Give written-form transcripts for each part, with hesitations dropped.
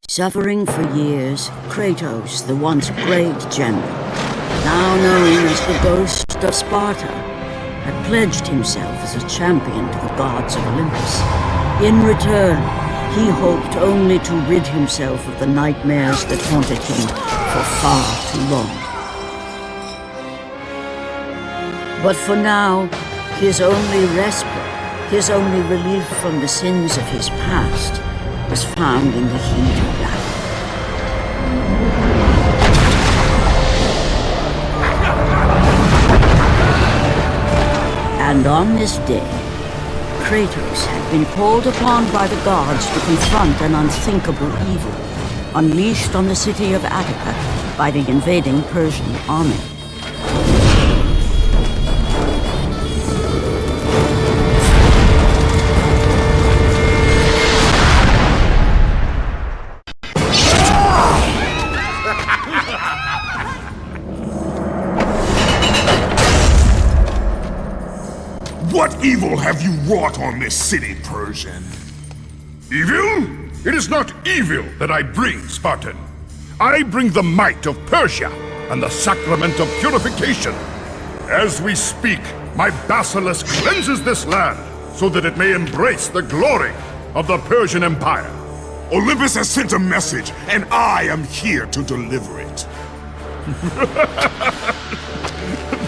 Suffering for years, Kratos, the once great general, now known as the Ghost of Sparta, had pledged himself as a champion to the gods of Olympus. In return, he hoped only to rid himself of the nightmares that haunted him for far too long. But for now, his only respite, his only relief from the sins of his past, was found in the heat of battle. And on this day, Kratos had been called upon by the gods to confront an unthinkable evil, unleashed on the city of Attica by the invading Persian army. What evil have you wrought on this city, Persian? Evil? It is not evil that I bring, Spartan. I bring the might of Persia and the sacrament of purification. As we speak, my basilisk cleanses this land so that it may embrace the glory of the Persian Empire. Olympus has sent a message, and I am here to deliver it.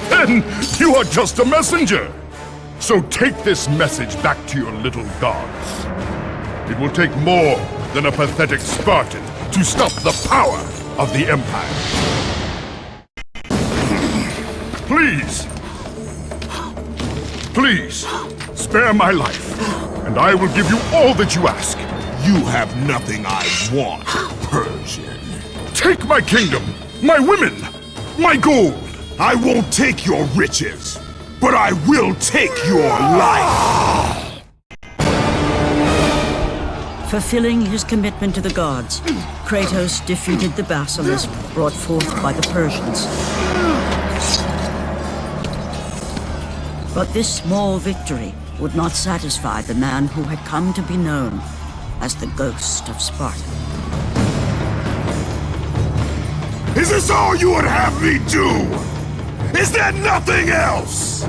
Then you are just a messenger. So take this message back to your little gods. It will take more than a pathetic Spartan to stop the power of the Empire. Please, please, spare my life, and I will give you all that you ask. You have nothing I want, Persian. Take my kingdom, my women, my gold. I won't take your riches, but I will take your life! Fulfilling his commitment to the gods, Kratos defeated the basilisk brought forth by the Persians. But this small victory would not satisfy the man who had come to be known as the Ghost of Sparta. Is this all you would have me do? Is there nothing else?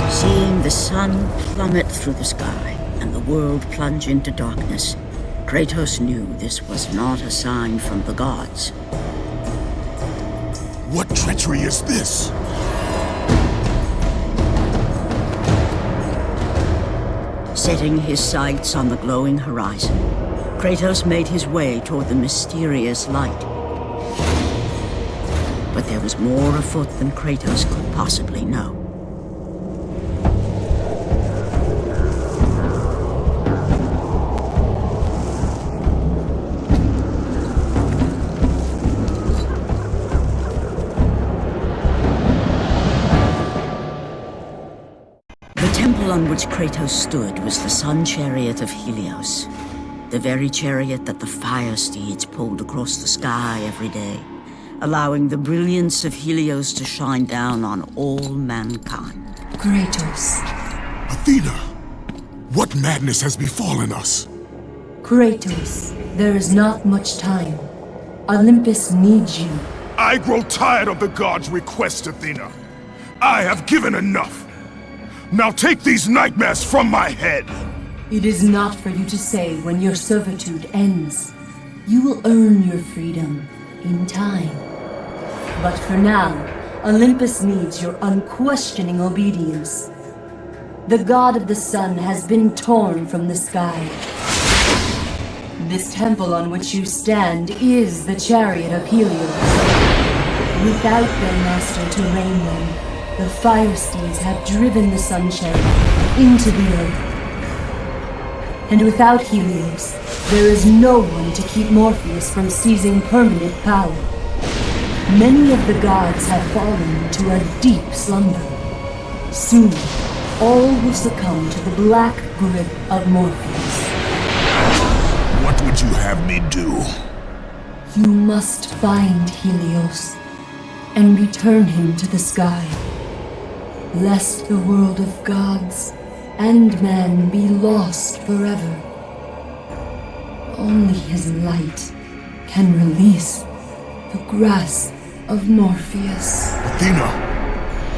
Seeing the sun plummet through the sky and the world plunge into darkness, Kratos knew this was not a sign from the gods. What treachery is this? Setting his sights on the glowing horizon, Kratos made his way toward the mysterious light. But there was more afoot than Kratos could possibly know. The temple on which Kratos stood was the sun chariot of Helios, the very chariot that the fire steeds pulled across the sky every day, allowing the brilliance of Helios to shine down on all mankind. Kratos. Athena! What madness has befallen us? Kratos, there is not much time. Olympus needs you. I grow tired of the gods' requests, Athena. I have given enough. Now take these nightmares from my head! It is not for you to say when your servitude ends. You will earn your freedom in time. But for now, Olympus needs your unquestioning obedience. The god of the sun has been torn from the sky. This temple on which you stand is the chariot of Helios. Without their master to reign them, the fire steeds have driven the sun chariot into the earth. And without Helios, there is no one to keep Morpheus from seizing permanent power. Many of the gods have fallen into a deep slumber. Soon, all will succumb to the black grip of Morpheus. What would you have me do? You must find Helios and return him to the sky, lest the world of gods and man be lost forever. Only his light can release the grasp of Morpheus. Athena!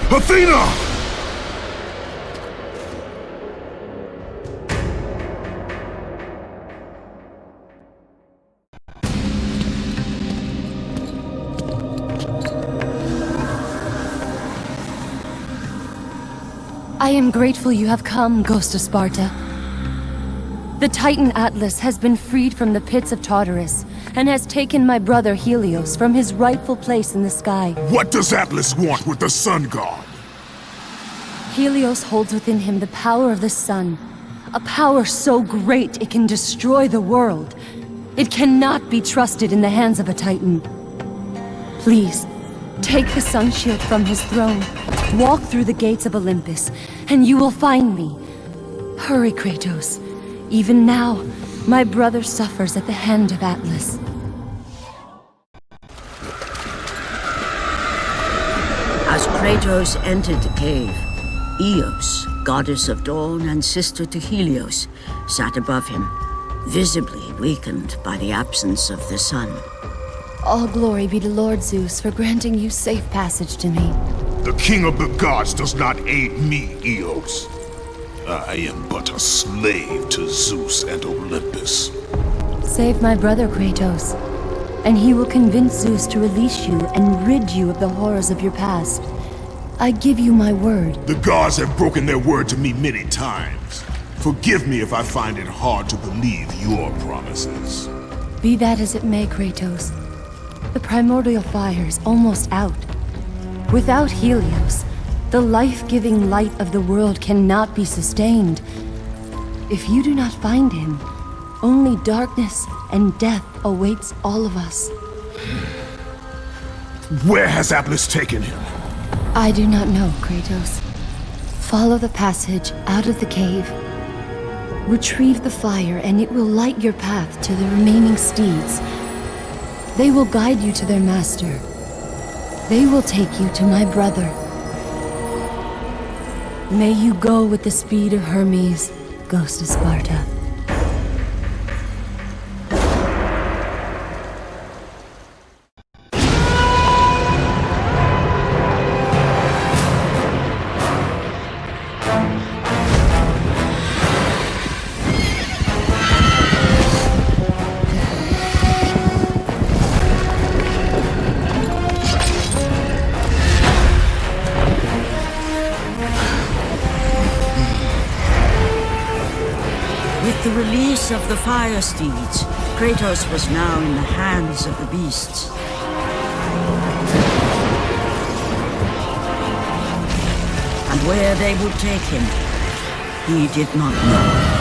Athena! I am grateful you have come, Ghost of Sparta. The Titan Atlas has been freed from the pits of Tartarus, and has taken my brother Helios from his rightful place in the sky. What does Atlas want with the Sun God? Helios holds within him the power of the sun, a power so great it can destroy the world. It cannot be trusted in the hands of a Titan. Please, take the sun shield from his throne, walk through the gates of Olympus, and you will find me. Hurry, Kratos. Even now, my brother suffers at the hand of Atlas. As Kratos entered the cave, Eos, goddess of dawn and sister to Helios, sat above him, visibly weakened by the absence of the sun. All glory be to Lord Zeus for granting you safe passage to me. The king of the gods does not aid me, Eos. I am but a slave to Zeus and Olympus. Save my brother, Kratos, and he will convince Zeus to release you and rid you of the horrors of your past. I give you my word. The gods have broken their word to me many times. Forgive me if I find it hard to believe your promises. Be that as it may, Kratos. The primordial fire is almost out. Without Helios, the life-giving light of the world cannot be sustained. If you do not find him, only darkness and death awaits all of us. Where has Atlas taken him? I do not know, Kratos. Follow the passage out of the cave. Retrieve the fire and it will light your path to the remaining steeds. They will guide you to their master. They will take you to my brother. May you go with the speed of Hermes, Ghost of Sparta. With the release of the fire steeds, Kratos was now in the hands of the beasts. And where they would take him, he did not know.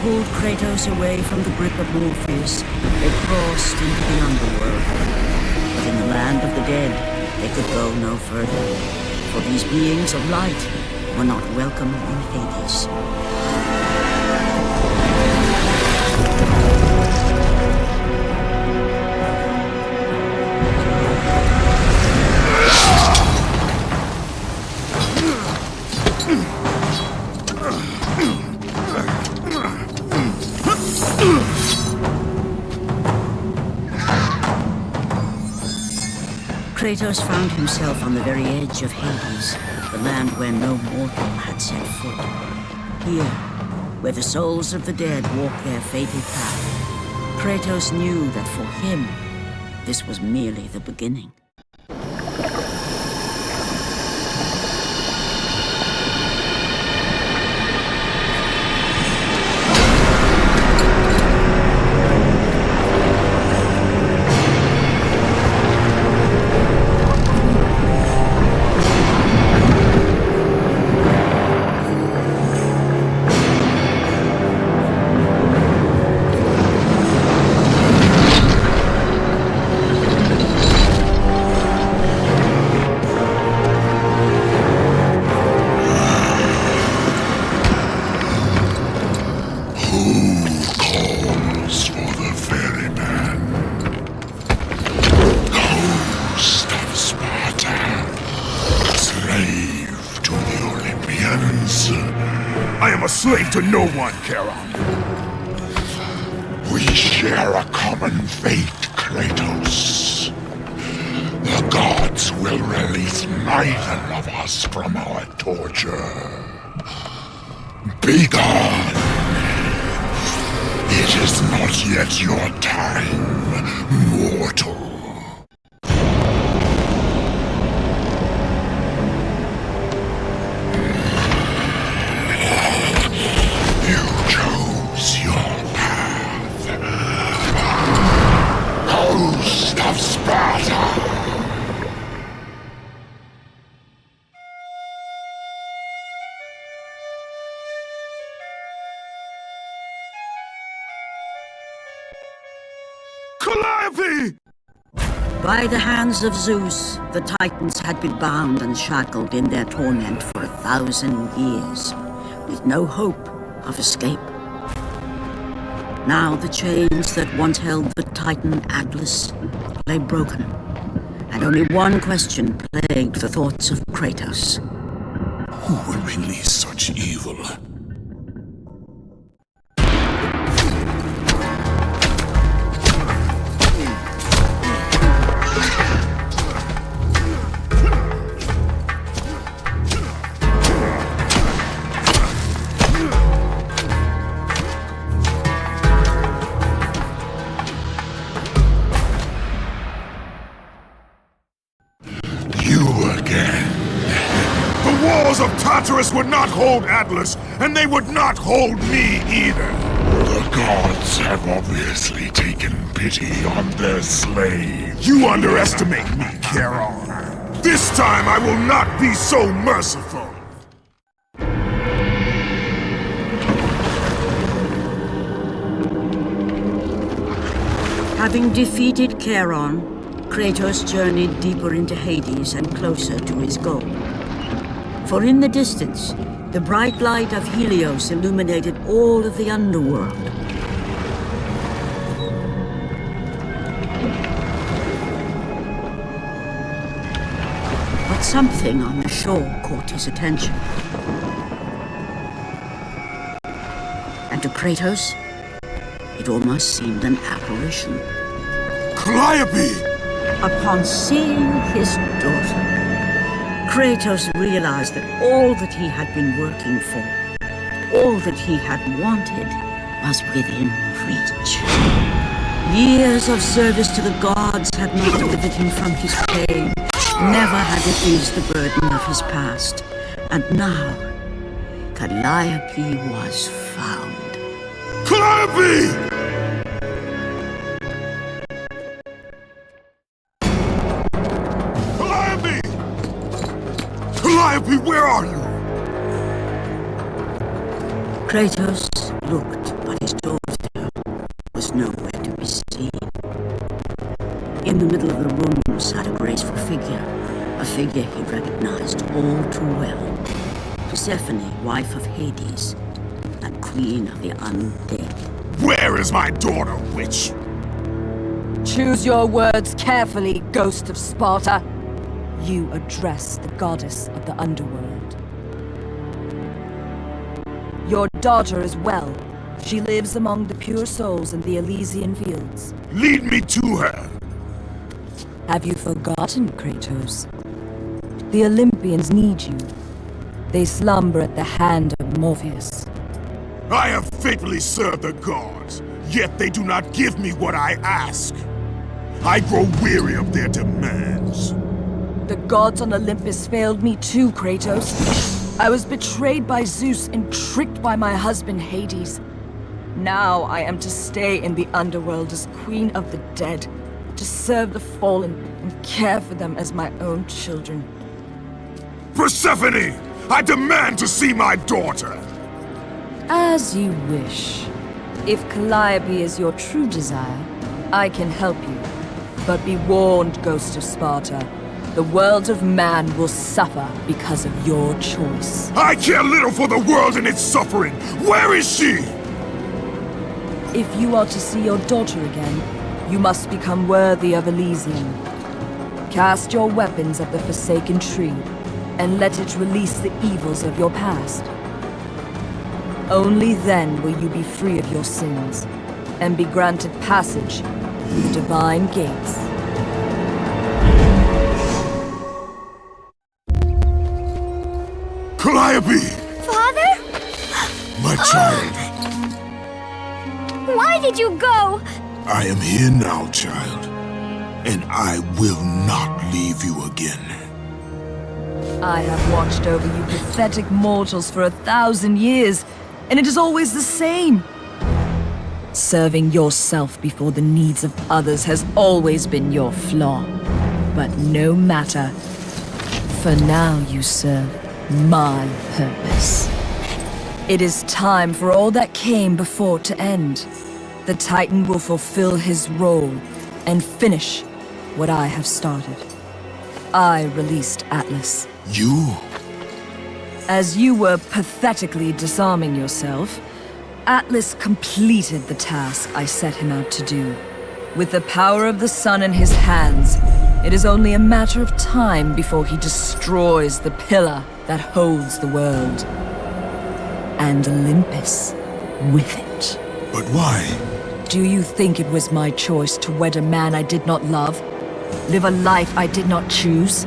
Pulled Kratos away from the grip of Morpheus, they crossed into the underworld. But in the land of the dead, they could go no further, for these beings of light were not welcome in Hades. Kratos found himself on the very edge of Hades, the land where no mortal had set foot. Here, where the souls of the dead walk their fated path, Kratos knew that for him, this was merely the beginning. Slave to no one, Charon. We share a common fate, Kratos. The gods will release neither of us from our torture. Be gone! It is not yet your time, mortal. Calliope! By the hands of Zeus, the Titans had been bound and shackled in their torment for 1,000 years, with no hope of escape. Now the chains that once held the Titan Atlas lay broken, and only one question plagued the thoughts of Kratos. Who will release such evil? Of Tartarus would not hold Atlas, and they would not hold me either. The gods have obviously taken pity on their slaves. You underestimate me, Charon. This time I will not be so merciful. Having defeated Charon, Kratos journeyed deeper into Hades and closer to his goal. For in the distance, the bright light of Helios illuminated all of the underworld. But something on the shore caught his attention. And to Kratos, it almost seemed an apparition. Calliope! Upon seeing his daughter, Kratos realized that all that he had been working for, all that he had wanted, was within reach. Years of service to the gods had not delivered him from his pain, never had it eased the burden of his past. And now, Calliope was found. Calliope! Calliope, where are you? Kratos looked, but his daughter was nowhere to be seen. In the middle of the room sat a graceful figure, a figure he recognized all too well. Persephone, wife of Hades, and queen of the undead. Where is my daughter, witch? Choose your words carefully, ghost of Sparta. You address the goddess of the underworld. Your daughter is well. She lives among the pure souls in the Elysian fields. Lead me to her. Have you forgotten, Kratos? The Olympians need you. They slumber at the hand of Morpheus. I have faithfully served the gods, yet they do not give me what I ask. I grow weary of their demands. The gods on Olympus failed me too, Kratos. I was betrayed by Zeus and tricked by my husband Hades. Now I am to stay in the underworld as Queen of the Dead, to serve the fallen and care for them as my own children. Persephone! I demand to see my daughter! As you wish. If Calliope is your true desire, I can help you. But be warned, Ghost of Sparta. The world of man will suffer because of your choice. I care little for the world and its suffering! Where is she? If you are to see your daughter again, you must become worthy of Elysium. Cast your weapons at the Forsaken Tree, and let it release the evils of your past. Only then will you be free of your sins, and be granted passage through the divine gates. Calliope! Father? My child, Why did you go? I am here now, child. And I will not leave you again. I have watched over you pathetic mortals for 1,000 years, and it is always the same. Serving yourself before the needs of others has always been your flaw. But no matter. For now you serve my purpose. It is time for all that came before to end. The Titan will fulfill his role and finish what I have started. I released Atlas. You? As you were pathetically disarming yourself, Atlas completed the task I set him out to do. With the power of the sun in his hands, it is only a matter of time before he destroys the pillar that holds the world. And Olympus with it. But why? Do you think it was my choice to wed a man I did not love? Live a life I did not choose?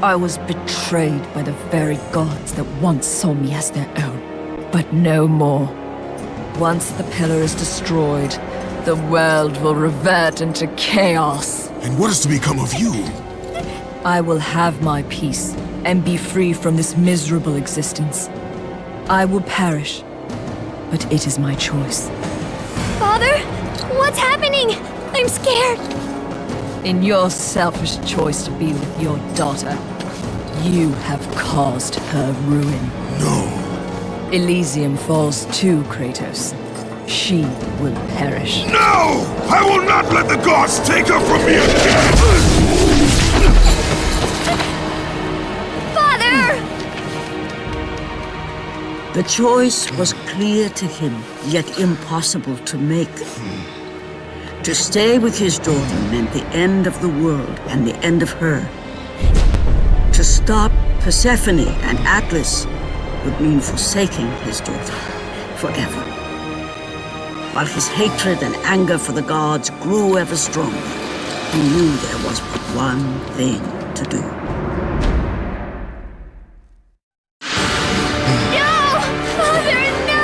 I was betrayed by the very gods that once saw me as their own. But no more. Once the pillar is destroyed, the world will revert into chaos. And what is to become of you? I will have my peace and be free from this miserable existence. I will perish, but it is my choice. Father? What's happening? I'm scared. In your selfish choice to be with your daughter, you have caused her ruin. No. Elysium falls too, Kratos. She will perish. No! I will not let the gods take her from me again! Father! The choice was clear to him, yet impossible to make. To stay with his daughter meant the end of the world and the end of her. To stop Persephone and Atlas would mean forsaking his daughter forever. While his hatred and anger for the gods grew ever stronger, he knew there was but one thing to do. No! Father, no!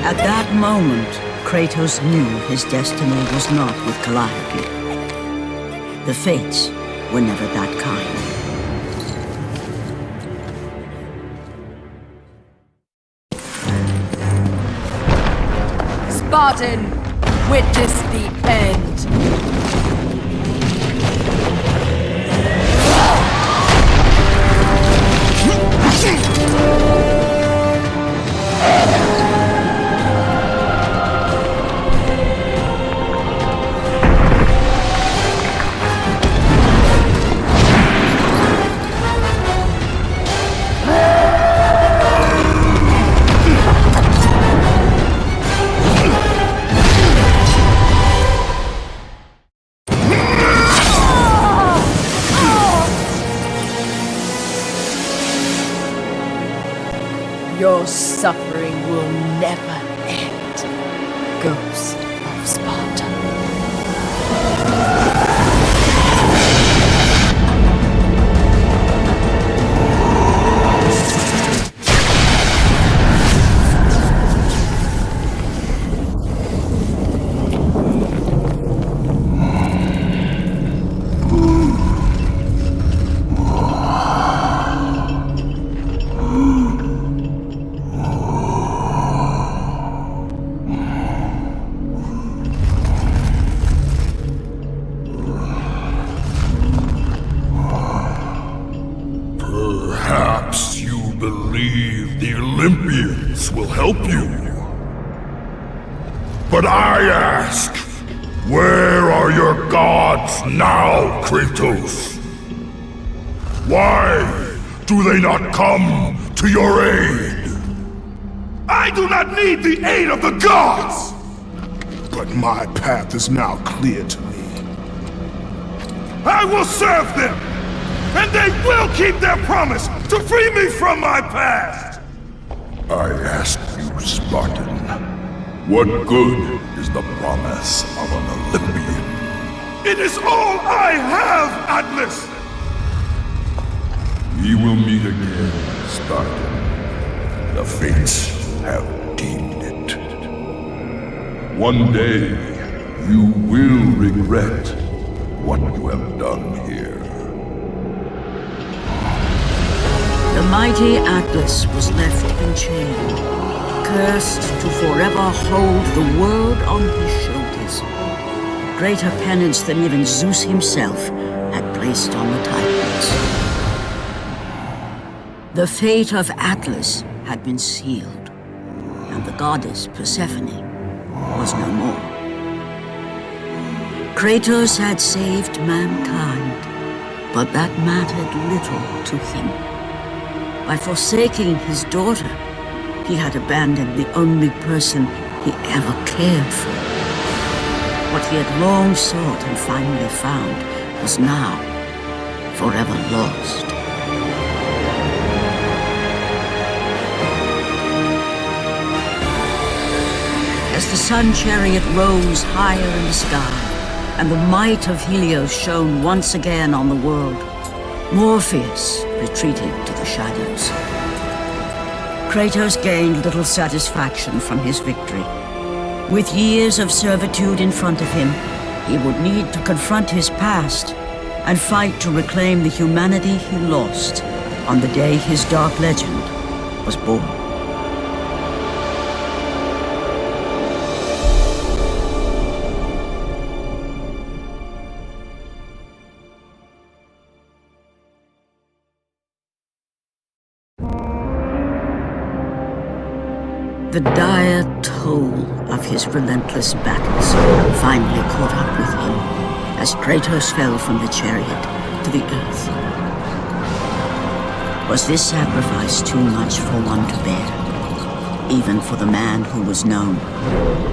At that moment, Kratos knew his destiny was not with Calliope. The fates were never that kind. Spartan, witness the end. Your suffering will never end, Ghost. Olympians will help you. But I ask, where are your gods now, Kratos? Why do they not come to your aid? I do not need the aid of the gods! But my path is now clear to me. I will serve them! And they will keep their promise to free me from my past! I ask you, Spartan, what good is the promise of an Olympian? It is all I have, Atlas! We will meet again, Spartan. The fates have deemed it. One day, you will regret what you have done here. The mighty Atlas was left enchained, cursed to forever hold the world on his shoulders. Greater penance than even Zeus himself had placed on the Titans. The fate of Atlas had been sealed, and the goddess Persephone was no more. Kratos had saved mankind, but that mattered little to him. By forsaking his daughter, he had abandoned the only person he ever cared for. What he had long sought and finally found was now forever lost. As the sun chariot rose higher in the sky, and the might of Helios shone once again on the world, Morpheus retreated to the shadows. Kratos gained little satisfaction from his victory. With years of servitude in front of him, he would need to confront his past and fight to reclaim the humanity he lost on the day his dark legend was born. The dire toll of his relentless battles finally caught up with him as Kratos fell from the chariot to the earth. Was this sacrifice too much for one to bear, even for the man who was known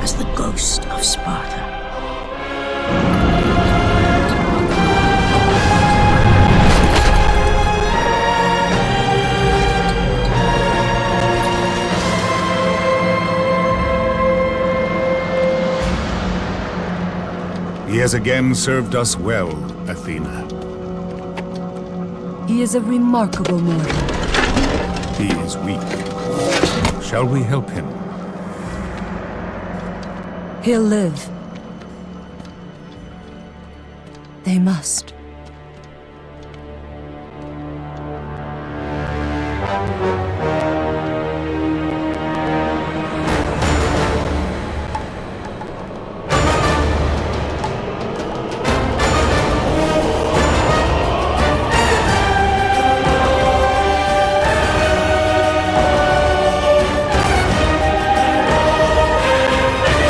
as the Ghost of Sparta? He has again served us well, Athena. He is a remarkable mortal. He is weak. Shall we help him? He'll live. They must.